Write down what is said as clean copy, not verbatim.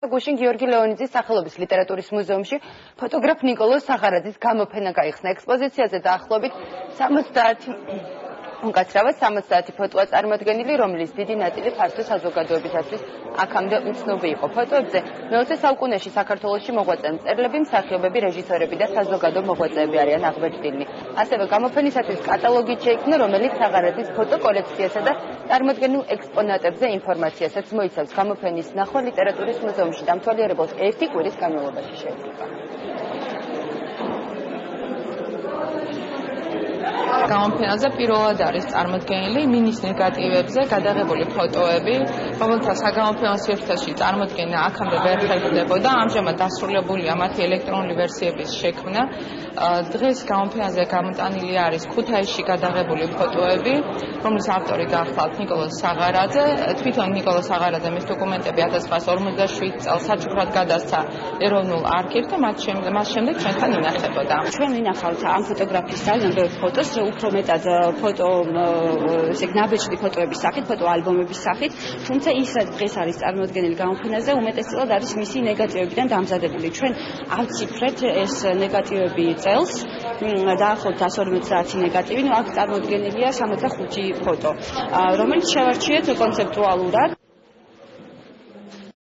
გუშინ გიორგი ლეონიძის სახელობის ლიტერატურის მუზეუმში ფოტოგრაფ ნიკოლოზ საღარაძის გამოფენა გაიხსნა. ექსპოზიციაზე დაახლოებით 70 ფოტოა წარმოდგენილი, რომლის დიდი ნაწილი ფართო საზოგადოებისათვის აქამდე უცნობი იყო. ფოტოებზე მე-20 საუკუნეში საქართველოში მოღვაწე მწერლები, მსახიობები, რეჟისორები და საზოგადო მოღვაწეები არიან აღბეჭდილნი. ასევე გამოფენისათვის კატალოგი შეიქმნა, რომელიც საღარაძის ფოტოკოლექციასა და წარმოდგენილ ექსპონატებზე ინფორმაციასაც მოიცავს. გამოფენის ნახვა ლიტერატურის მუზეუმში დამთვალიერებელს ერთი კვირის განმავლობაში შედგება. გამოფენაზე პირველად არის წარმოდგენილი მინის ნეგატივებზე გადაღებული ფოტოები, რომელთა საგამოფენო სივრცეში წარმოდგენა აქამდე ვერ ხერხდებოდა. ამჟამად დასრულებულია მათი ელექტრონული ვერსიების შექმნა. დღეს გამოფენაზე გამოტანილი არის ქუთაისში გადაღებული ფოტოები, რომლის ავტორი გახლავთ ნიკოლოზ საღარაძე. თვითონ ნიკოლოზ საღარაძემ დოკუმენტები 1957 წელს საჩუქრად გადასცა ეროვნულ არქივს და მას შემდეგ ჩვენთან ინახებოდა. ჩვენ ვინახავთ ამ ფოტოგრაფიის ძალიან ბევრ ფოტოს, უფრო მეტად ფოტო ნაბეჭდი ფოტოების სახით, ფოტო ალბომების სახით, თუმცა ის რაც დღეს არის წარმოდგენილი გამოფენაზე, უმეტესწილად არის მისი ნეგატივებიდან დამზადებული. ჩვენ ავციფრეთ ეს ნეგატივები წელს, დაახლოებით 112 საათი ნეგატივი, აქ წარმოდგენილია 65 ფოტო, რომელიც შევარჩიეთ კონცეპტუალურად.